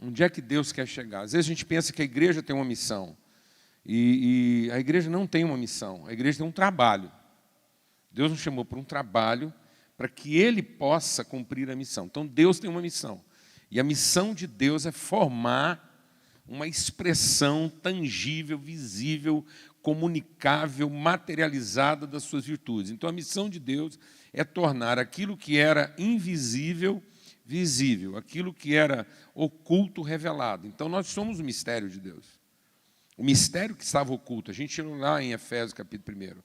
Onde é que Deus quer chegar? Às vezes a gente pensa que a igreja tem uma missão. E a igreja não tem uma missão. A igreja tem um trabalho. Deus nos chamou para um trabalho para que Ele possa cumprir a missão. Então, Deus tem uma missão. E a missão de Deus é formar uma expressão tangível, visível, comunicável, materializada das suas virtudes. Então, a missão de Deus é tornar aquilo que era invisível, visível, aquilo que era oculto, revelado. Então, nós somos o mistério de Deus. O mistério que estava oculto. A gente leu lá em Efésios, capítulo 1.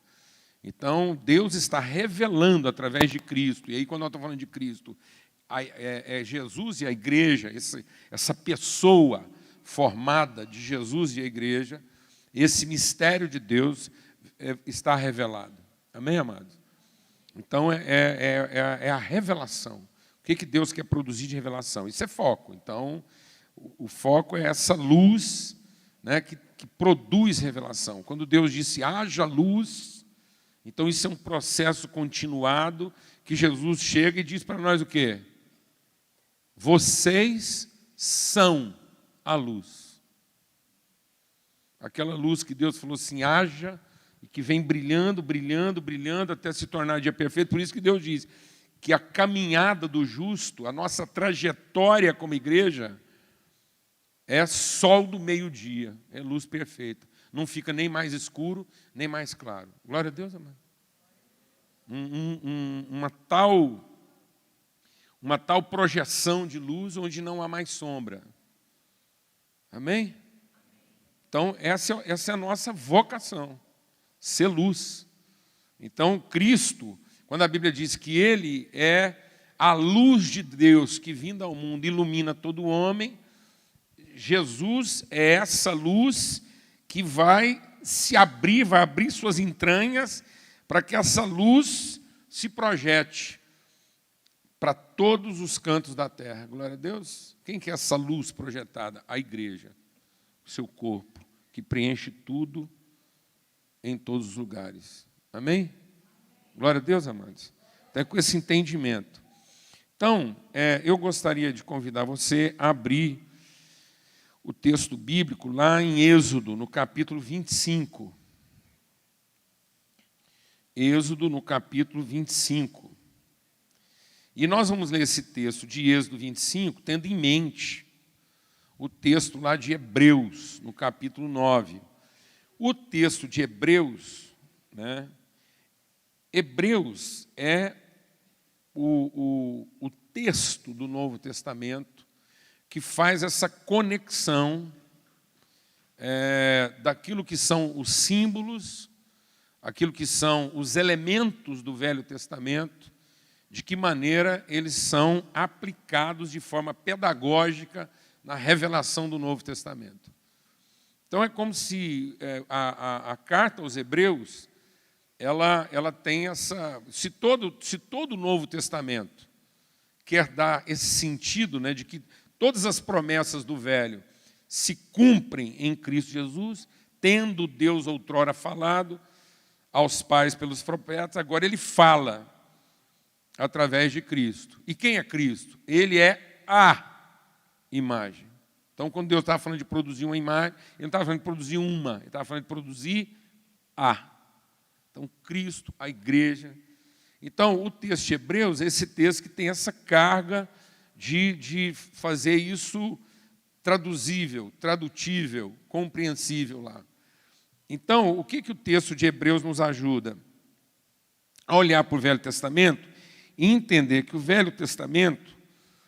Então, Deus está revelando através de Cristo. E aí, quando nós estamos falando de Cristo, é Jesus e a igreja, essa pessoa formada de Jesus e a igreja, esse mistério de Deus está revelado. Amém, amados? Então, é a revelação. O que Deus quer produzir de revelação? Isso é foco. Então, o foco é essa luz, né, que produz revelação. Quando Deus disse, haja luz, então isso é um processo continuado, que Jesus chega e diz para nós o quê? Vocês são a luz. Aquela luz que Deus falou assim, haja, e que vem brilhando, brilhando, brilhando, até se tornar dia perfeito. Por isso que Deus diz que a caminhada do justo, a nossa trajetória como igreja, é sol do meio-dia, é luz perfeita. Não fica nem mais escuro, nem mais claro. Glória a Deus, amado. Uma tal projeção de luz onde não há mais sombra. Amém? Então, essa é a nossa vocação, ser luz. Então, Cristo, quando a Bíblia diz que Ele é a luz de Deus que, vindo ao mundo, ilumina todo homem, Jesus é essa luz que vai se abrir, vai abrir suas entranhas para que essa luz se projete para todos os cantos da terra. Glória a Deus. Quem que é essa luz projetada? A igreja, o seu corpo, que preenche tudo em todos os lugares. Amém? Glória a Deus, amados. Então, com esse entendimento. Então, eu gostaria de convidar você a abrir o texto bíblico lá em Êxodo, no capítulo 25. Êxodo, no capítulo 25. E nós vamos ler esse texto de Êxodo 25, tendo em mente o texto lá de Hebreus, no capítulo 9. O texto de Hebreus, né? Hebreus é o texto do Novo Testamento que faz essa conexão daquilo que são os símbolos, aquilo que são os elementos do Velho Testamento, de que maneira eles são aplicados de forma pedagógica na revelação do Novo Testamento. Então, é como se a carta aos Hebreus, ela tem essa... Se todo o Novo Testamento quer dar esse sentido, né, de que todas as promessas do Velho se cumprem em Cristo Jesus, tendo Deus outrora falado aos pais pelos profetas, agora Ele fala através de Cristo. E quem é Cristo? Ele é a imagem. Então, quando Deus estava falando de produzir uma imagem, Ele não estava falando de produzir uma, Ele estava falando de produzir a. Então, Cristo, a igreja. Então, o texto de Hebreus é esse texto que tem essa carga de fazer isso traduzível, tradutível, compreensível lá. Então, o que o texto de Hebreus nos ajuda? A olhar para o Velho Testamento e entender que o Velho Testamento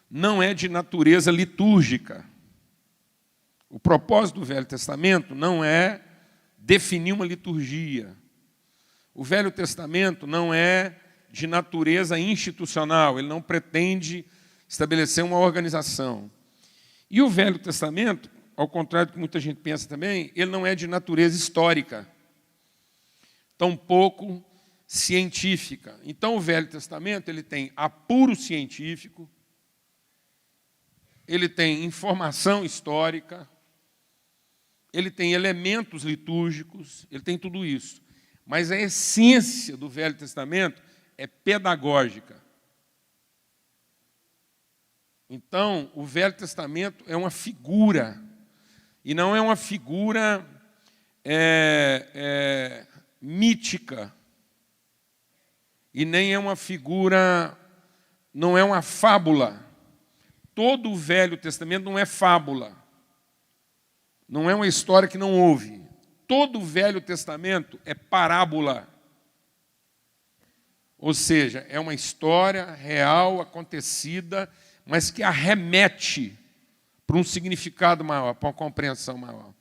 não é de natureza litúrgica. O propósito do Velho Testamento não é definir uma liturgia. O Velho Testamento não é de natureza institucional, ele não pretende estabelecer uma organização. E o Velho Testamento, ao contrário do que muita gente pensa também, ele não é de natureza histórica, tampouco científica. Então, o Velho Testamento ele tem apuro científico, ele tem informação histórica, ele tem elementos litúrgicos, ele tem tudo isso. Mas a essência do Velho Testamento é pedagógica. Então, o Velho Testamento é uma figura, e não é uma figura mítica, e nem é uma figura, não é uma fábula. Todo o Velho Testamento não é fábula, não é uma história que não houve. Todo o Velho Testamento é parábola. Ou seja, é uma história real, acontecida, mas que arremete para um significado maior, para uma compreensão maior.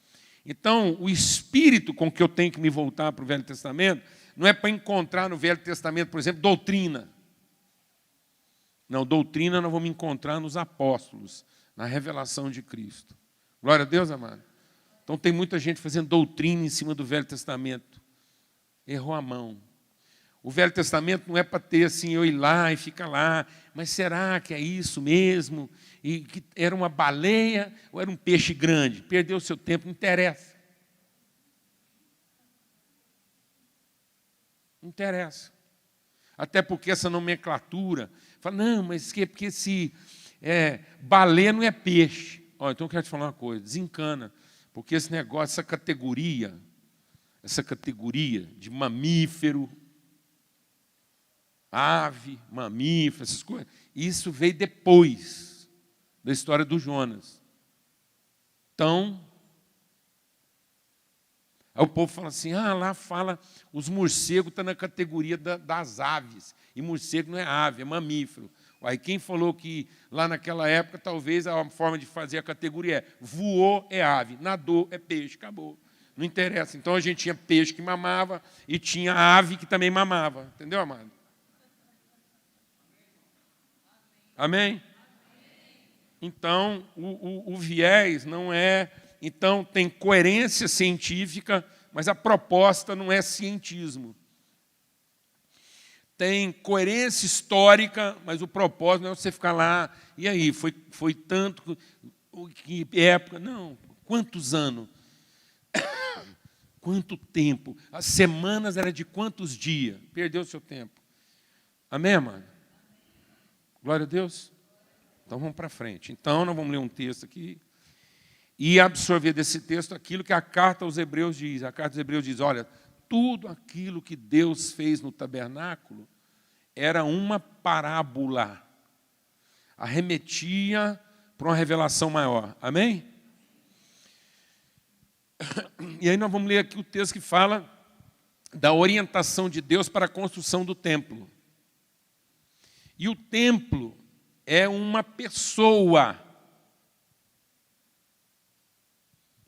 Então, o espírito com que eu tenho que me voltar para o Velho Testamento não é para encontrar no Velho Testamento, por exemplo, doutrina. Não, doutrina nós vamos encontrar nos apóstolos, na revelação de Cristo. Glória a Deus, amado. Então, tem muita gente fazendo doutrina em cima do Velho Testamento. Errou a mão. O Velho Testamento não é para ter assim, eu ir lá e ficar lá, mas será que é isso mesmo? E que era uma baleia ou era um peixe grande? Perdeu o seu tempo, não interessa. Não interessa. Até porque essa nomenclatura, fala, não, mas porque se baleia não é peixe. Ó, então eu quero te falar uma coisa, desencana, porque esse negócio, essa categoria de mamífero, ave, mamífero, essas coisas, isso veio depois da história do Jonas. Então, aí o povo fala assim, lá fala, os morcegos estão na categoria das aves, e morcego não é ave, é mamífero. Aí quem falou que lá naquela época, talvez a forma de fazer a categoria é voou é ave, nadou é peixe, acabou. Não interessa. Então a gente tinha peixe que mamava e tinha ave que também mamava. Entendeu, amado? Amém? Então, o viés não é... Então, tem coerência científica, mas a proposta não é cientismo. Tem coerência histórica, mas o propósito não é você ficar lá, e aí, foi tanto, que época? Não, quantos anos? Quanto tempo? As semanas eram de quantos dias? Perdeu o seu tempo. Amém, mano? Glória a Deus. Então vamos para frente. Então nós vamos ler um texto aqui e absorver desse texto aquilo que a carta aos Hebreus diz. A carta aos Hebreus diz, olha, tudo aquilo que Deus fez no tabernáculo era uma parábola. Arremetia para uma revelação maior. Amém? E aí nós vamos ler aqui o texto que fala da orientação de Deus para a construção do templo. E o templo é uma pessoa.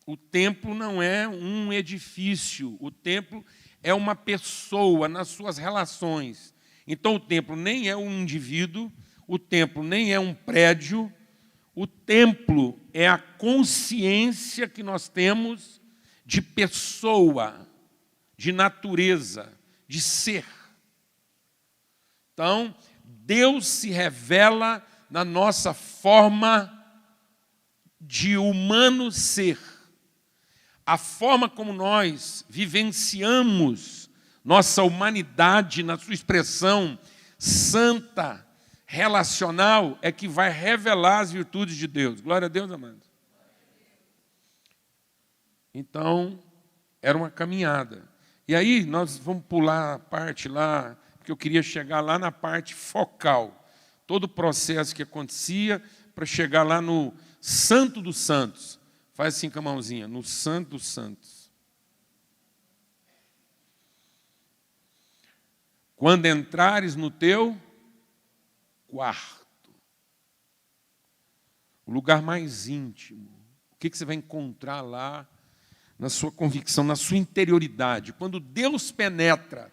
O templo não é um edifício. O templo é uma pessoa nas suas relações. Então o templo nem é um indivíduo, o templo nem é um prédio, o templo é a consciência que nós temos de pessoa, de natureza, de ser. Então, Deus se revela na nossa forma de humano ser. A forma como nós vivenciamos nossa humanidade na sua expressão santa, relacional, é que vai revelar as virtudes de Deus. Glória a Deus, amados. Então, era uma caminhada. E aí, nós vamos pular a parte lá, porque eu queria chegar lá na parte focal. Todo o processo que acontecia para chegar lá no Santo dos Santos. Faz assim com a mãozinha, no Santo dos Santos. Quando entrares no teu quarto, o lugar mais íntimo, o que você vai encontrar lá na sua convicção, na sua interioridade? Quando Deus penetra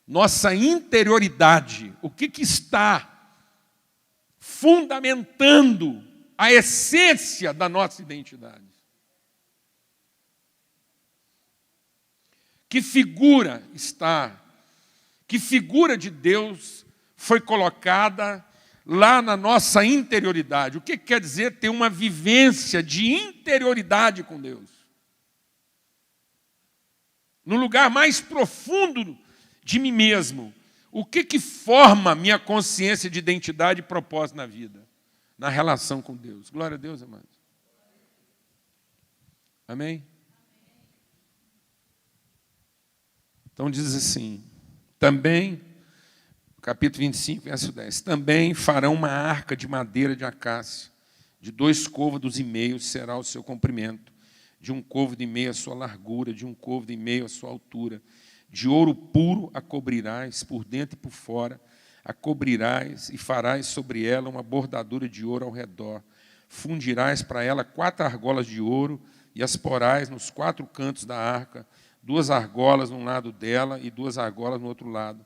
nossa interioridade, o que está fundamentando a essência da nossa identidade? Que figura de Deus foi colocada lá na nossa interioridade? O que quer dizer ter uma vivência de interioridade com Deus? No lugar mais profundo de mim mesmo, o que forma minha consciência de identidade e propósito na vida? na relação com Deus. Glória a Deus, amados. Amém? Então diz assim, também, capítulo 25, verso 10, também farão uma arca de madeira de acácia, de 2 côvados e meio será o seu comprimento, de 1 côvado e meio a sua largura, de 1 côvado e meio a sua altura. De ouro puro a cobrirás, por dentro e por fora, a cobrirás e farás sobre ela uma bordadura de ouro ao redor. Fundirás para ela 4 argolas de ouro e as porás nos 4 cantos da arca, 2 argolas num lado dela e 2 argolas no outro lado.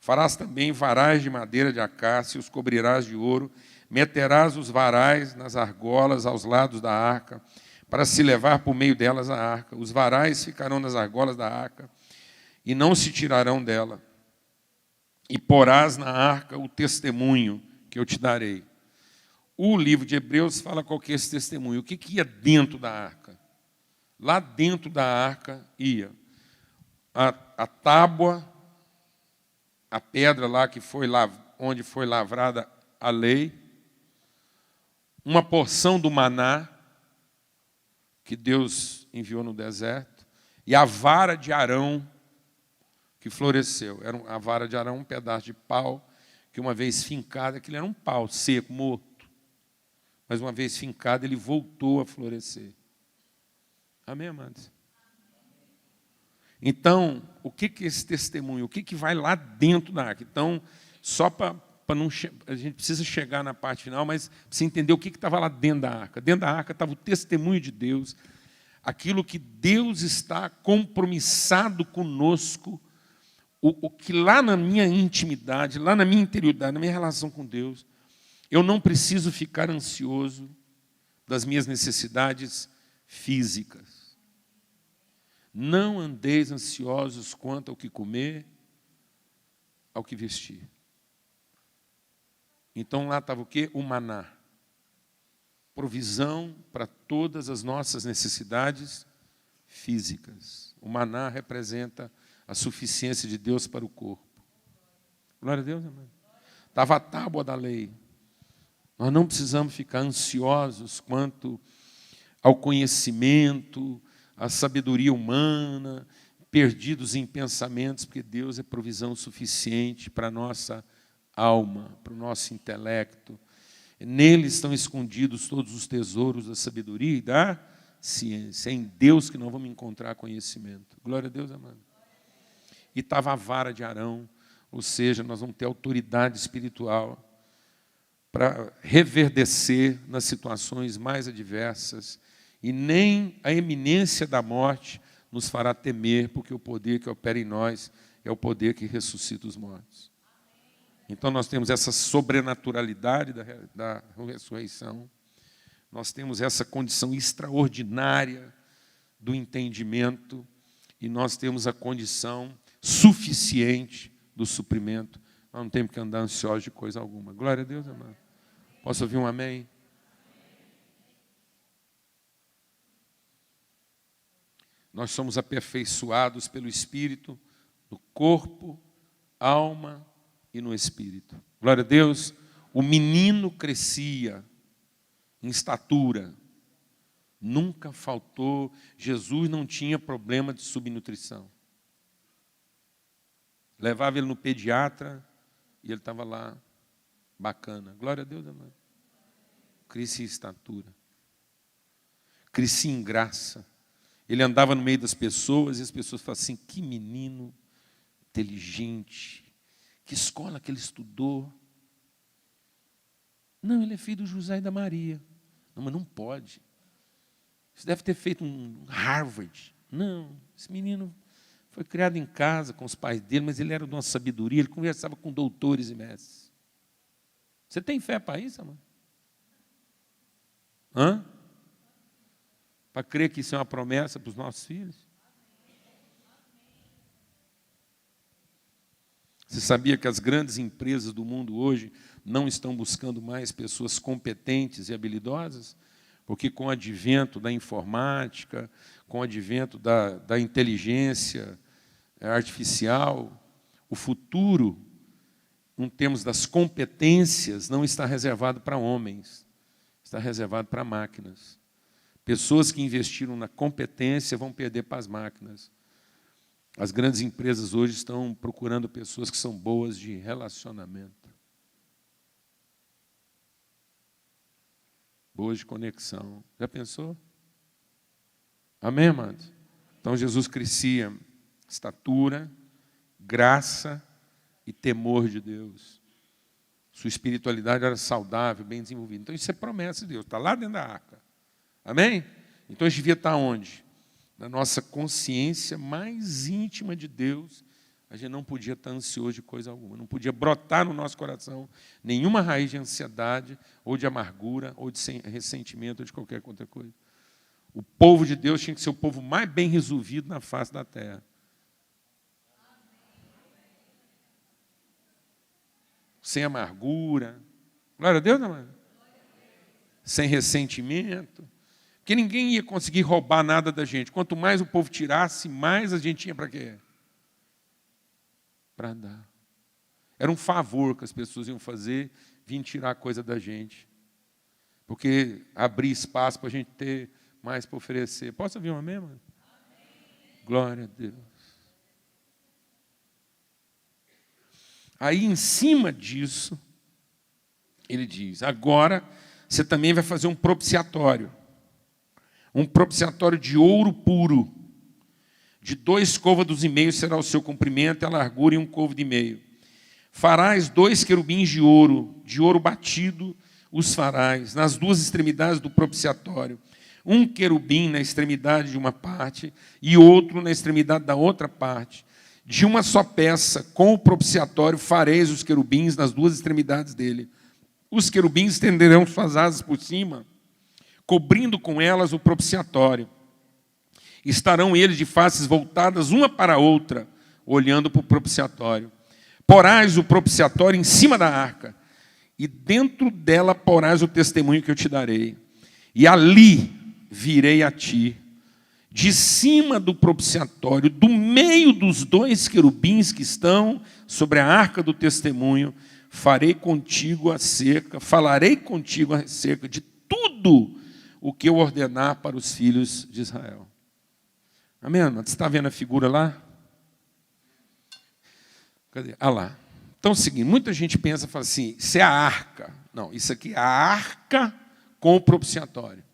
Farás também varais de madeira de acácia, os cobrirás de ouro, meterás os varais nas argolas aos lados da arca, para se levar por meio delas a arca. Os varais ficarão nas argolas da arca, e não se tirarão dela. E porás na arca o testemunho que eu te darei. O livro de Hebreus fala qual que é esse testemunho. O que ia dentro da arca? Lá dentro da arca ia a tábua, a pedra lá que foi lá, onde foi lavrada a lei, uma porção do maná que Deus enviou no deserto, e a vara de Arão que floresceu. Era a vara de Arão, um pedaço de pau, que uma vez fincado, aquilo era um pau seco, morto. Mas uma vez fincado, ele voltou a florescer. Amém, amados? Então, o que é esse testemunho? O que vai lá dentro da arca? Então, só para não... A gente precisa chegar na parte final, mas precisa entender o que estava lá dentro da arca. Dentro da arca estava o testemunho de Deus, aquilo que Deus está compromissado conosco, o que lá na minha intimidade, lá na minha interioridade, na minha relação com Deus, eu não preciso ficar ansioso das minhas necessidades físicas. Não andeis ansiosos quanto ao que comer, ao que vestir. Então lá estava o quê? O maná. Provisão para todas as nossas necessidades físicas. O maná representa a suficiência de Deus para o corpo. Glória a Deus, amém. Estava a tábua da lei. Nós não precisamos ficar ansiosos quanto ao conhecimento, à sabedoria humana, perdidos em pensamentos, porque Deus é provisão suficiente para a nossa alma, para o nosso intelecto. Nele estão escondidos todos os tesouros da sabedoria e da ciência. É em Deus que nós vamos encontrar conhecimento. Glória a Deus, amado. E estava a vara de Arão, ou seja, nós vamos ter autoridade espiritual para reverdecer nas situações mais adversas, e nem a iminência da morte nos fará temer, porque o poder que opera em nós é o poder que ressuscita os mortos. Então nós temos essa sobrenaturalidade da ressurreição, nós temos essa condição extraordinária do entendimento, e nós temos a condição suficiente do suprimento. Nós não temos que andar ansiosos de coisa alguma. Glória a Deus, amado. Posso ouvir um amém? Nós somos aperfeiçoados pelo Espírito, no corpo, alma e no Espírito. Glória a Deus. O menino crescia em estatura. Nunca faltou. Jesus não tinha problema de subnutrição. Levava ele no pediatra e ele estava lá, bacana. Glória a Deus, amado. Crescia em estatura. Crescia em graça. Ele andava no meio das pessoas e as pessoas falavam assim, que menino inteligente, que escola que ele estudou. Não, ele é filho do José e da Maria. Não, mas não pode. Você deve ter feito um Harvard. Não, esse menino foi criado em casa com os pais dele, mas ele era de uma sabedoria, ele conversava com doutores e mestres. Você tem fé para isso, amor? Hã? Para crer que isso é uma promessa para os nossos filhos? Você sabia que as grandes empresas do mundo hoje não estão buscando mais pessoas competentes e habilidosas? Porque com o advento da informática, com o advento da inteligência artificial, o futuro em termos das competências, não está reservado para homens, está reservado para máquinas. Pessoas que investiram na competência vão perder para as máquinas. As grandes empresas hoje estão procurando pessoas que são boas de relacionamento, boas de conexão. Já pensou? Amém, amados? Então Jesus crescia estatura, graça e temor de Deus. Sua espiritualidade era saudável, bem desenvolvida. Então isso é promessa de Deus, está lá dentro da arca. Amém? Então isso devia estar onde? Na nossa consciência mais íntima de Deus. A gente não podia estar ansioso de coisa alguma, não podia brotar no nosso coração nenhuma raiz de ansiedade, ou de amargura, ou de ressentimento, ou de qualquer outra coisa. O povo de Deus tinha que ser o povo mais bem resolvido na face da terra. Sem amargura. Glória a Deus, não é? Sem ressentimento. Porque ninguém ia conseguir roubar nada da gente. Quanto mais o povo tirasse, mais a gente tinha para quê? Para dar. Era um favor que as pessoas iam fazer, vir tirar coisa da gente. Porque abrir espaço para a gente ter mais para oferecer. Posso ouvir um amém, mano? Glória a Deus. Aí, em cima disso, ele diz, agora você também vai fazer um propiciatório. Um propiciatório de ouro puro. De 2 côvados e meio será o seu comprimento, a largura e 1 côvado e meio. Farás 2 querubins de ouro batido os farás, nas 2 extremidades do propiciatório. Um querubim na extremidade de uma parte e outro na extremidade da outra parte. De uma só peça, com o propiciatório, fareis os querubins nas 2 extremidades dele. Os querubins estenderão suas asas por cima, cobrindo com elas o propiciatório. Estarão eles de faces voltadas uma para a outra, olhando para o propiciatório. Porás o propiciatório em cima da arca, e dentro dela porás o testemunho que eu te darei. E ali virei a ti, de cima do propiciatório, do meio dos 2 querubins que estão sobre a arca do testemunho, falarei contigo acerca de tudo o que eu ordenar para os filhos de Israel. Amém? Você está vendo a figura lá? Cadê? Ah lá. Então é o seguinte, muita gente pensa, fala assim, isso é a arca. Não, isso aqui é a arca com o propiciatório.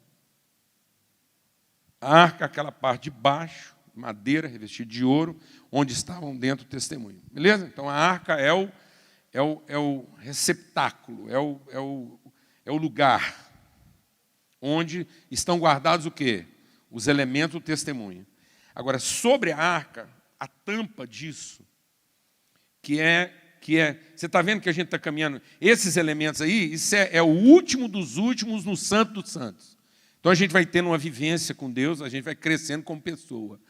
A arca, aquela parte de baixo, madeira, revestida de ouro, onde estavam dentro do testemunho. Beleza? Então a arca é o receptáculo, é o lugar onde estão guardados o quê? Os elementos do testemunho. Agora, sobre a arca, a tampa disso, que é você está vendo que a gente está caminhando, esses elementos aí, isso é o último dos últimos no Santo dos Santos. Então a gente vai tendo uma vivência com Deus, a gente vai crescendo como pessoa.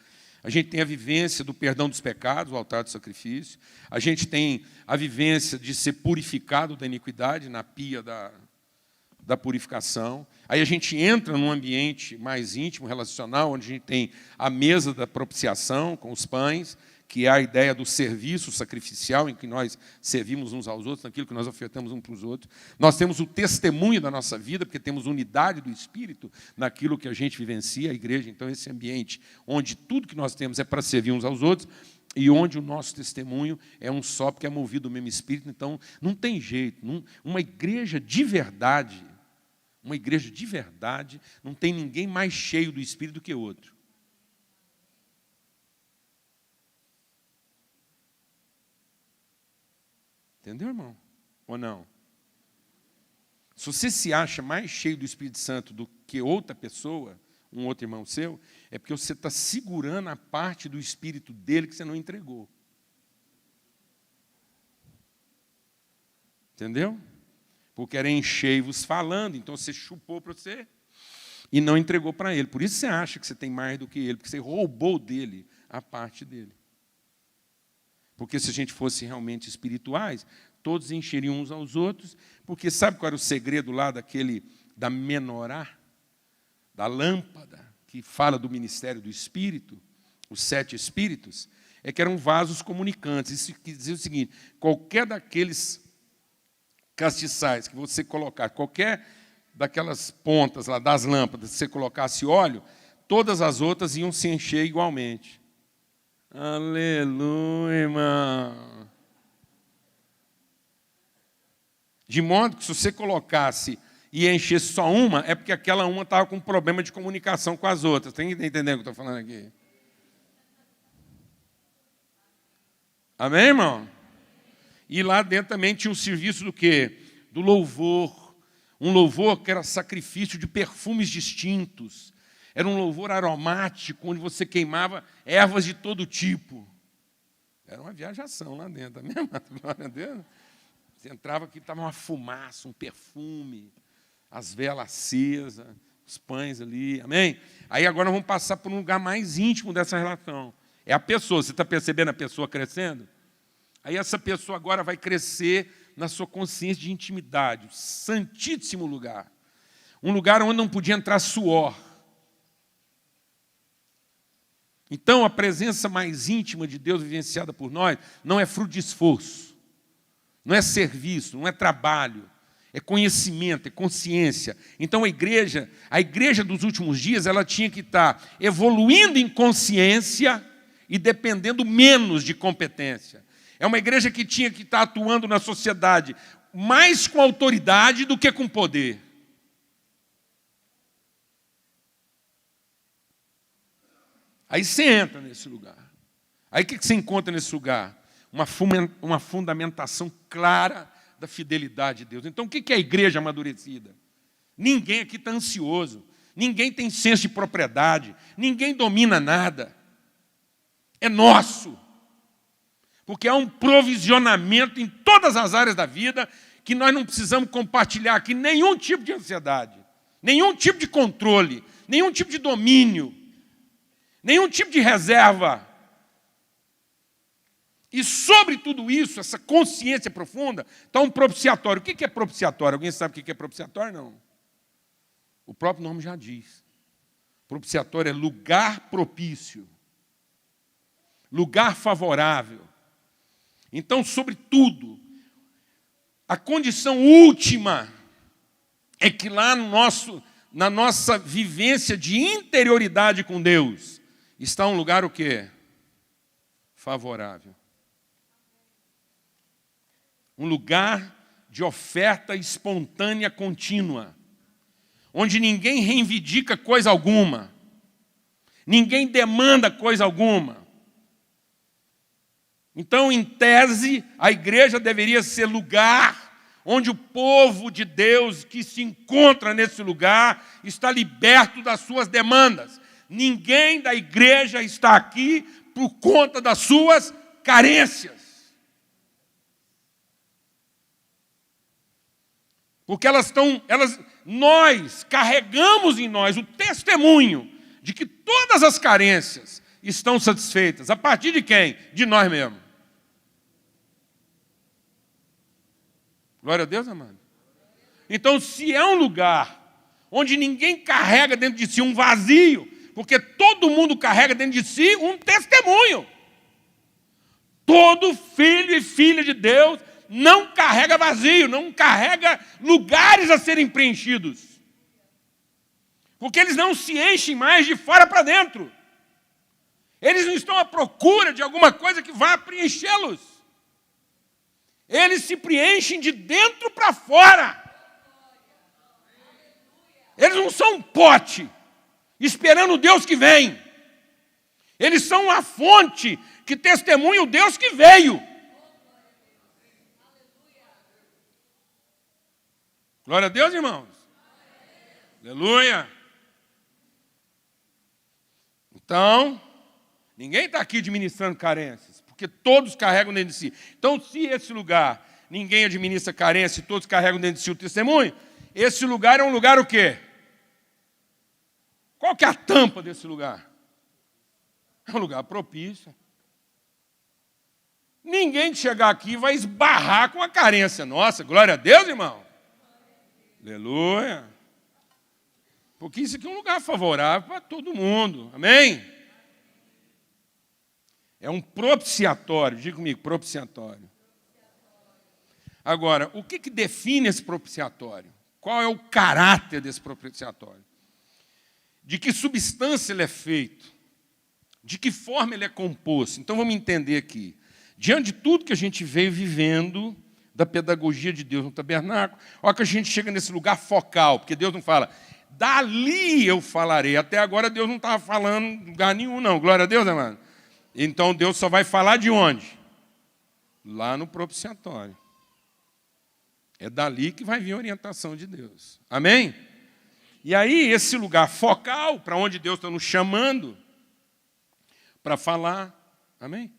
A gente tem a vivência do perdão dos pecados, o altar do sacrifício. A gente tem a vivência de ser purificado da iniquidade, na pia da purificação. Aí a gente entra num ambiente mais íntimo, relacional, onde a gente tem a mesa da propiciação com os pães, que é a ideia do serviço sacrificial, em que nós servimos uns aos outros, naquilo que nós ofertamos uns para os outros. Nós temos o testemunho da nossa vida, porque temos unidade do Espírito naquilo que a gente vivencia, a igreja. Então, esse ambiente onde tudo que nós temos é para servir uns aos outros, e onde o nosso testemunho é um só, porque é movido do mesmo Espírito. Então, não tem jeito. Uma igreja de verdade, não tem ninguém mais cheio do Espírito do que outro. Entendeu, irmão? Ou não? Se você se acha mais cheio do Espírito Santo do que outra pessoa, um outro irmão seu, é porque você está segurando a parte do Espírito dele que você não entregou. Entendeu? Porque era enchei-vos falando, então você chupou para você e não entregou para ele. Por isso você acha que você tem mais do que ele, porque você roubou dele a parte dele. Porque se a gente fosse realmente espirituais, todos encheriam uns aos outros, porque sabe qual era o segredo lá da menorá, da lâmpada, que fala do ministério do Espírito, os 7 Espíritos? é que eram vasos comunicantes. Isso quer dizer o seguinte: qualquer daqueles castiçais que você colocar, qualquer daquelas pontas lá das lâmpadas, se você colocasse óleo, todas as outras iam se encher igualmente. Aleluia, irmão. De modo que se você colocasse e enchesse só uma, é porque aquela uma estava com problema de comunicação com as outras. Tem que entender o que eu estou falando aqui? Amém, irmão? E lá dentro também tinha um serviço do quê? Do louvor. Um louvor que era sacrifício de perfumes distintos. Era um louvor aromático, onde você queimava ervas de todo tipo. Era uma viajação lá dentro, amém, irmão? Glória a Deus. Você entrava aqui, estava uma fumaça, um perfume, as velas acesas, os pães ali, amém? Aí agora nós vamos passar por um lugar mais íntimo dessa relação. É a pessoa, você está percebendo a pessoa crescendo? Aí essa pessoa agora vai crescer na sua consciência de intimidade, um santíssimo lugar. Um lugar onde não podia entrar suor. Então, a presença mais íntima de Deus vivenciada por nós não é fruto de esforço, não é serviço, não é trabalho, é conhecimento, é consciência. Então, a igreja dos últimos dias, ela tinha que estar evoluindo em consciência e dependendo menos de competência. É uma igreja que tinha que estar atuando na sociedade mais com autoridade do que com poder. Aí você entra nesse lugar. Aí o que você encontra nesse lugar? Uma fundamentação clara da fidelidade de Deus. Então o que é a igreja amadurecida? Ninguém aqui está ansioso. Ninguém tem senso de propriedade. Ninguém domina nada. É nosso. Porque há um provisionamento em todas as áreas da vida que nós não precisamos compartilhar aqui nenhum tipo de ansiedade, nenhum tipo de controle, nenhum tipo de domínio, nenhum tipo de reserva. E sobre tudo isso, essa consciência profunda, está um propiciatório. O que é propiciatório? Alguém sabe o que é propiciatório? Não. O próprio nome já diz. Propiciatório é lugar propício, lugar favorável. Então, sobretudo, a condição última é que lá na nossa vivência de interioridade com Deus, está um lugar o quê? Favorável. Um lugar de oferta espontânea contínua, onde ninguém reivindica coisa alguma, ninguém demanda coisa alguma. Então, em tese, a igreja deveria ser lugar onde o povo de Deus que se encontra nesse lugar está liberto das suas demandas. Ninguém da igreja está aqui por conta das suas carências. Porque nós carregamos em nós o testemunho de que todas as carências estão satisfeitas. A partir de quem? De nós mesmos. Glória a Deus, amado. Então, se é um lugar onde ninguém carrega dentro de si um vazio, porque todo mundo carrega dentro de si um testemunho. Todo filho e filha de Deus não carrega vazio, não carrega lugares a serem preenchidos. Porque eles não se enchem mais de fora para dentro. Eles não estão à procura de alguma coisa que vá preenchê-los. Eles se preenchem de dentro para fora. Eles não são um pote esperando o Deus que vem. Eles são a fonte que testemunha o Deus que veio. Glória a Deus, irmãos. Aleluia. Então, ninguém está aqui administrando carências, porque todos carregam dentro de si. Então, se esse lugar ninguém administra carência e todos carregam dentro de si o testemunho, esse lugar é um lugar o quê? Qual que é a tampa desse lugar? É um lugar propício. Ninguém que chegar aqui vai esbarrar com a carência nossa. Glória a Deus, irmão. Aleluia. Porque isso aqui é um lugar favorável para todo mundo. Amém? É um propiciatório. Diga comigo, propiciatório. Agora, o que define esse propiciatório? Qual é o caráter desse propiciatório? De que substância ele é feito? De que forma ele é composto? Então vamos entender aqui. Diante de tudo que a gente veio vivendo, da pedagogia de Deus no tabernáculo, olha que a gente chega nesse lugar focal, porque Deus não fala, dali eu falarei. Até agora Deus não estava falando em lugar nenhum, não. Glória a Deus, amado. Então Deus só vai falar de onde? Lá no propiciatório. É dali que vai vir a orientação de Deus. Amém? E aí, esse lugar focal, para onde Deus está nos chamando, para falar. Amém?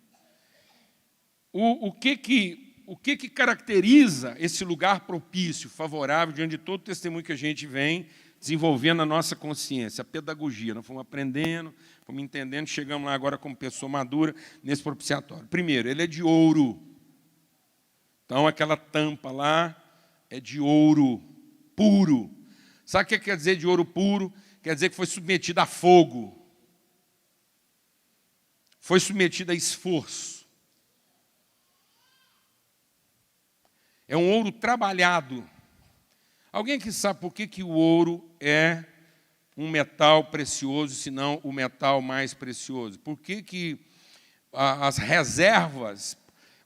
O que caracteriza esse lugar propício, favorável, diante de todo o testemunho que a gente vem desenvolvendo na nossa consciência? A pedagogia. Nós fomos aprendendo, fomos entendendo, chegamos lá agora como pessoa madura nesse propiciatório. Primeiro, ele é de ouro. Então, aquela tampa lá é de ouro puro. Sabe o que quer dizer de ouro puro? Quer dizer que foi submetido a fogo. Foi submetido a esforço. É um ouro trabalhado. Alguém que sabe por que o ouro é um metal precioso, se não o metal mais precioso? Por que as reservas,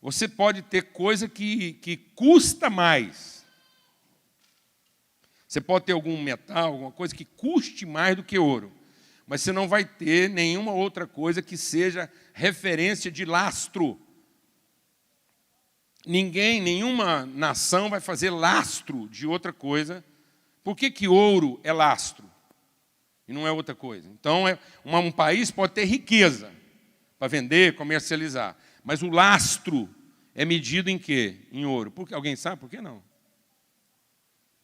você pode ter coisa que custa mais. Você pode ter algum metal, alguma coisa que custe mais do que ouro, mas você não vai ter nenhuma outra coisa que seja referência de lastro. Nenhuma nação vai fazer lastro de outra coisa. Por que ouro é lastro e não é outra coisa? Então, um país pode ter riqueza para vender, comercializar, mas o lastro é medido em quê? Em ouro. Alguém sabe por que não?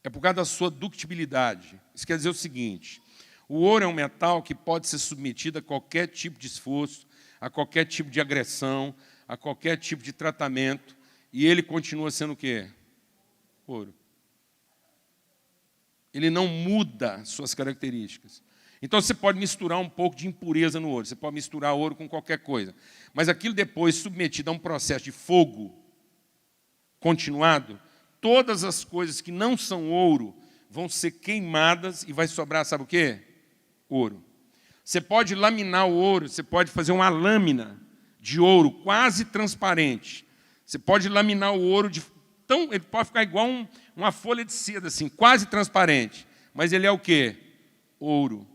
É por causa da sua ductibilidade. Isso quer dizer o seguinte, o ouro é um metal que pode ser submetido a qualquer tipo de esforço, a qualquer tipo de agressão, a qualquer tipo de tratamento, e ele continua sendo o quê? Ouro. Ele não muda suas características. Então você pode misturar um pouco de impureza no ouro, você pode misturar ouro com qualquer coisa, mas aquilo depois submetido a um processo de fogo continuado, todas as coisas que não são ouro vão ser queimadas e vai sobrar, sabe o quê? Ouro. Você pode laminar o ouro, você pode fazer uma lâmina de ouro quase transparente. Você pode laminar o ouro, ele pode ficar igual uma folha de seda, assim, quase transparente. Mas ele é o quê? Ouro.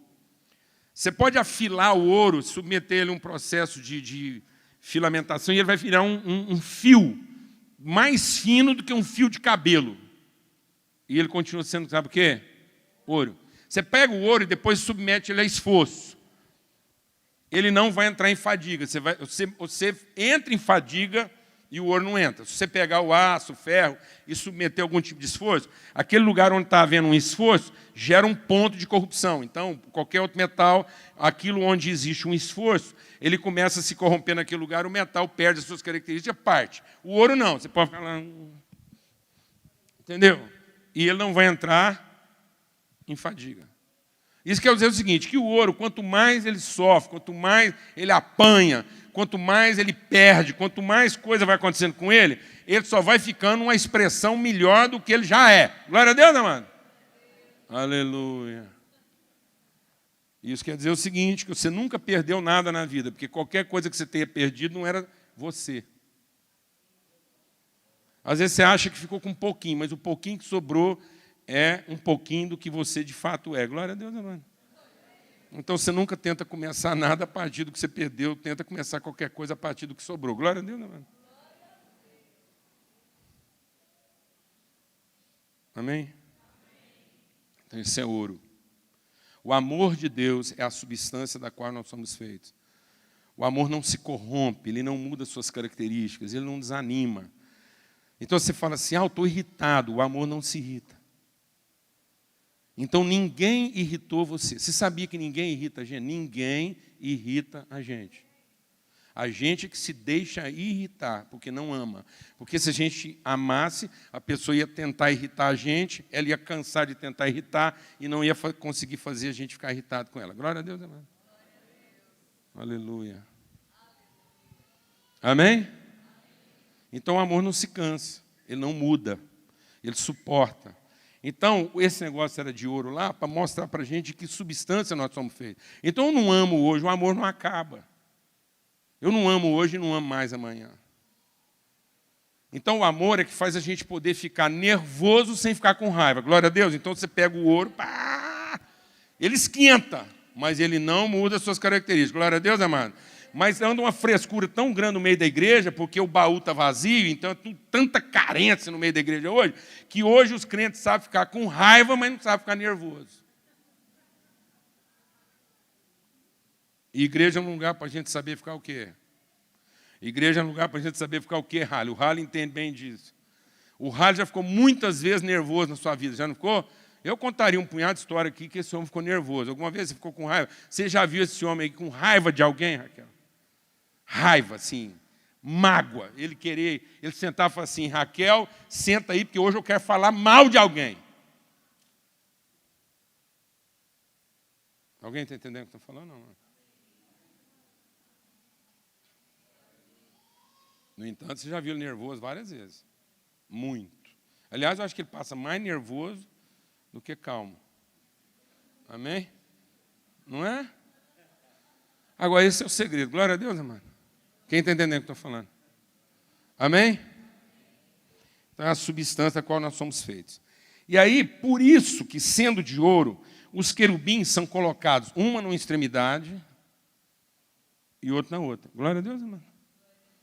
Você pode afilar o ouro, submeter ele a um processo de filamentação e ele vai virar um fio mais fino do que um fio de cabelo. E ele continua sendo, sabe o quê? Ouro. Você pega o ouro e depois submete ele a esforço. Ele não vai entrar em fadiga. Você entra em fadiga e o ouro não entra. Se você pegar o aço, o ferro e submeter algum tipo de esforço, aquele lugar onde está havendo um esforço gera um ponto de corrupção. Então, qualquer outro metal, aquilo onde existe um esforço, ele começa a se corromper naquele lugar, o metal perde as suas características, parte. O ouro não, você pode ficar lá... Entendeu? E ele não vai entrar em fadiga. Isso quer dizer o seguinte, que o ouro, quanto mais ele sofre, quanto mais ele apanha, quanto mais ele perde, quanto mais coisa vai acontecendo com ele só vai ficando uma expressão melhor do que ele já é. Glória a Deus, amado. Aleluia. Isso quer dizer o seguinte, que você nunca perdeu nada na vida, porque qualquer coisa que você tenha perdido não era você. Às vezes você acha que ficou com um pouquinho, mas o pouquinho que sobrou é um pouquinho do que você de fato é. Glória a Deus, amado. Então você nunca tenta começar nada a partir do que você perdeu, tenta começar qualquer coisa a partir do que sobrou. Glória a Deus, amado. Amém? Então isso é ouro. O amor de Deus é a substância da qual nós somos feitos. O amor não se corrompe, ele não muda suas características, ele não desanima. Então você fala assim, eu estou irritado, o amor não se irrita. Então ninguém irritou você. Você sabia que ninguém irrita a gente? Ninguém irrita a gente. A gente é que se deixa irritar, porque não ama. Porque se a gente amasse, a pessoa ia tentar irritar a gente, ela ia cansar de tentar irritar e não ia conseguir fazer a gente ficar irritado com ela. Glória a Deus, amado. Aleluia. Amém? Então o amor não se cansa, ele não muda, ele suporta. Então, esse negócio era de ouro lá para mostrar para a gente de que substância nós somos feitos. Então, eu não amo hoje, o amor não acaba. Eu não amo hoje e não amo mais amanhã. Então, o amor é que faz a gente poder ficar nervoso sem ficar com raiva. Glória a Deus. Então, você pega o ouro, pá, ele esquenta, mas ele não muda as suas características. Glória a Deus, amado. Mas anda uma frescura tão grande no meio da igreja, porque o baú está vazio, então é tanta carência no meio da igreja hoje, que hoje os crentes sabem ficar com raiva, mas não sabem ficar nervoso. E igreja é um lugar para a gente saber ficar o quê? Igreja é um lugar para a gente saber ficar o quê, Rally? O Rally entende bem disso. O Rally já ficou muitas vezes nervoso na sua vida, já não ficou? Eu contaria um punhado de história aqui que esse homem ficou nervoso. Alguma vez você ficou com raiva? Você já viu esse homem aí com raiva de alguém, Raquel? Raiva, assim, mágoa. Ele sentava e falava assim, Raquel, senta aí, porque hoje eu quero falar mal de alguém. Alguém está entendendo o que eu estou falando? Não. No entanto, você já viu ele nervoso várias vezes. Muito. Aliás, eu acho que ele passa mais nervoso do que calmo. Amém? Não é? Agora, esse é o segredo. Glória a Deus, amado. Quem está entendendo o que eu estou falando? Amém? Então é a substância da qual nós somos feitos. E aí, por isso que, sendo de ouro, os querubins são colocados, uma numa extremidade e outra na outra. Glória a Deus, irmão.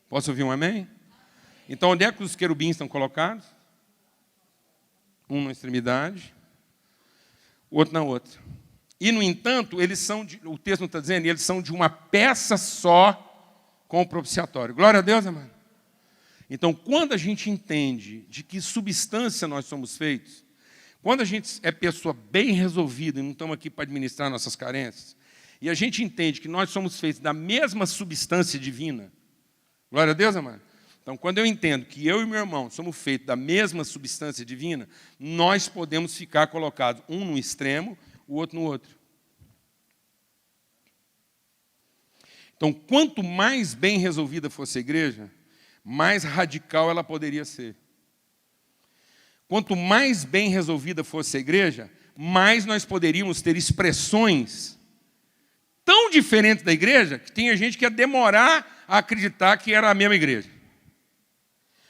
Posso ouvir um amém? Então, onde é que os querubins estão colocados? Um numa extremidade, o outro na outra. E, no entanto, eles são, o texto não está dizendo, eles são de uma peça só com o propiciatório. Glória a Deus, amado. Então, quando a gente entende de que substância nós somos feitos, quando a gente é pessoa bem resolvida, e não estamos aqui para administrar nossas carências, e a gente entende que nós somos feitos da mesma substância divina, glória a Deus, amado. Então, quando eu entendo que eu e meu irmão somos feitos da mesma substância divina, nós podemos ficar colocados um no extremo, o outro no outro. Então, quanto mais bem resolvida fosse a igreja, mais radical ela poderia ser. Quanto mais bem resolvida fosse a igreja, mais nós poderíamos ter expressões tão diferentes da igreja que tinha gente que ia demorar a acreditar que era a mesma igreja.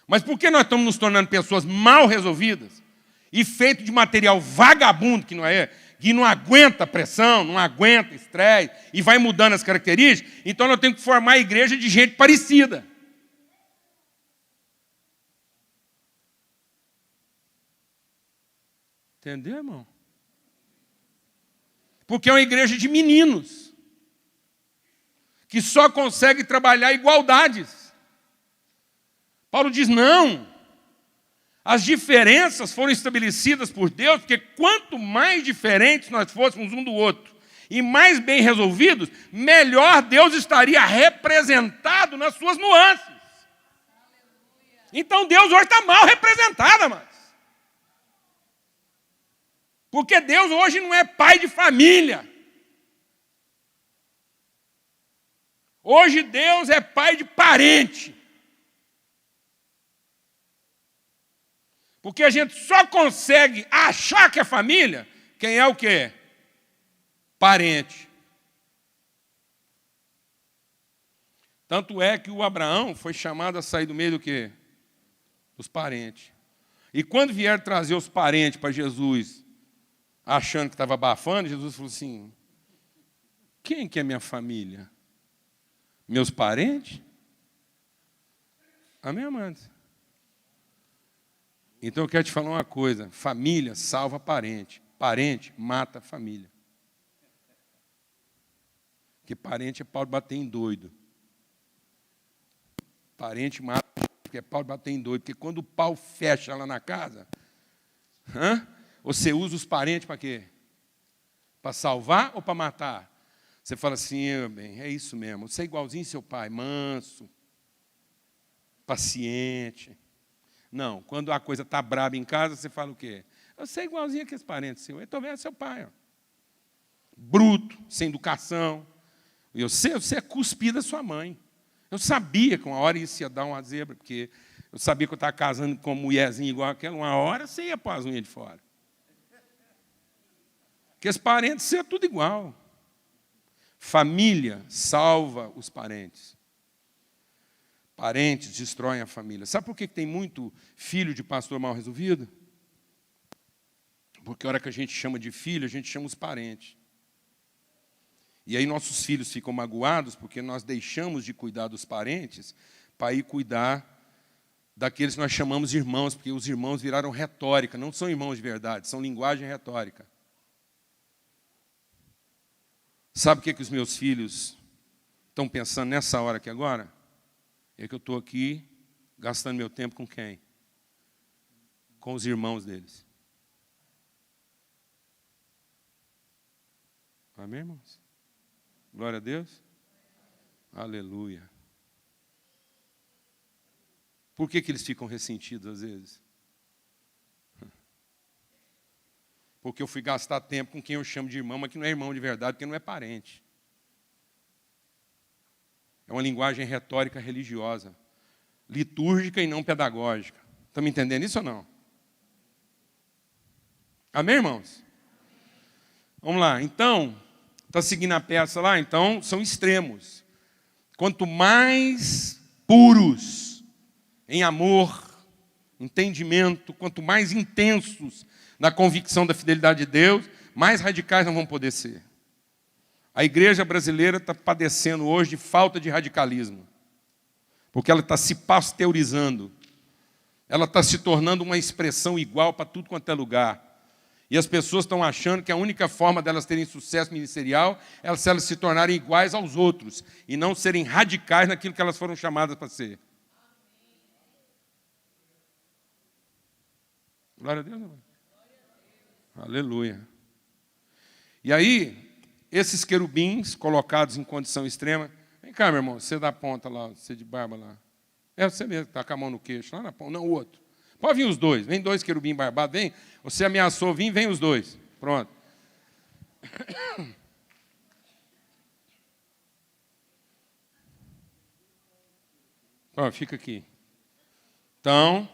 Mas por que nós estamos nos tornando pessoas mal resolvidas e feito de material vagabundo que não aguenta pressão, não aguenta estresse e vai mudando as características? Então nós temos que formar a igreja de gente parecida. Entendeu, irmão? Porque é uma igreja de meninos que só consegue trabalhar igualdades. Paulo diz, não. As diferenças foram estabelecidas por Deus, porque quanto mais diferentes nós fôssemos um do outro e mais bem resolvidos, melhor Deus estaria representado nas suas nuances. Então Deus hoje está mal representado, amados. Porque Deus hoje não é pai de família. Hoje Deus é pai de parente. Porque a gente só consegue achar que é família quem é o quê? Parente. Tanto é que o Abraão foi chamado a sair do meio do quê? Dos parentes. E quando vieram trazer os parentes para Jesus, achando que estava abafando, Jesus falou assim, quem que é minha família? Meus parentes? Amém, amados? Então eu quero te falar uma coisa, família salva parente, parente mata família. Porque parente é pau de bater em doido. Parente mata, porque é pau de bater em doido. Porque quando o pau fecha lá na casa, você usa os parentes para quê? Para salvar ou para matar? Você fala assim, bem, é isso mesmo. Você é igualzinho seu pai, manso, paciente. Não, quando a coisa está braba em casa, você fala o quê? Você é igualzinho aqueles parentes seus. Eu estou vendo seu pai. Ó. Bruto, sem educação. Você é cuspido da sua mãe. Eu sabia que uma hora isso ia dar uma zebra, porque eu sabia que eu estava casando com uma mulherzinha igual aquela, uma hora você ia pôr as unhas de fora. Porque os parentes são tudo igual. Família salva os parentes. Parentes destroem a família. Sabe por que tem muito filho de pastor mal resolvido? Porque a hora que a gente chama de filho, a gente chama os parentes. E aí nossos filhos ficam magoados porque nós deixamos de cuidar dos parentes para ir cuidar daqueles que nós chamamos de irmãos, porque os irmãos viraram retórica, não são irmãos de verdade, são linguagem retórica. Sabe o que os meus filhos estão pensando nessa hora aqui agora? É que eu estou aqui gastando meu tempo com quem? Com os irmãos deles. Amém, irmãos? Glória a Deus. Aleluia. Por que eles ficam ressentidos às vezes? Porque eu fui gastar tempo com quem eu chamo de irmão, mas que não é irmão de verdade, porque não é parente. É uma linguagem retórica religiosa, litúrgica e não pedagógica. Estão me entendendo isso ou não? Amém, irmãos? Vamos lá. Então, está seguindo a peça lá? Então, são extremos. Quanto mais puros em amor, entendimento, quanto mais intensos na convicção da fidelidade de Deus, mais radicais nós vamos poder ser. A igreja brasileira está padecendo hoje de falta de radicalismo, porque ela está se pasteurizando, ela está se tornando uma expressão igual para tudo quanto é lugar. E as pessoas estão achando que a única forma delas terem sucesso ministerial é se elas se tornarem iguais aos outros, e não serem radicais naquilo que elas foram chamadas para ser. Glória a Deus, irmão. Aleluia. E aí, esses querubins colocados em condição extrema. Vem cá, meu irmão, você dá ponta lá, você de barba lá. É você mesmo que está com a mão no queixo, lá na ponta. Não, o outro. Pode vir os dois. Vem dois querubins barbados, vem. Você ameaçou vir, vem os dois. Pronto. Ó, fica aqui. Então,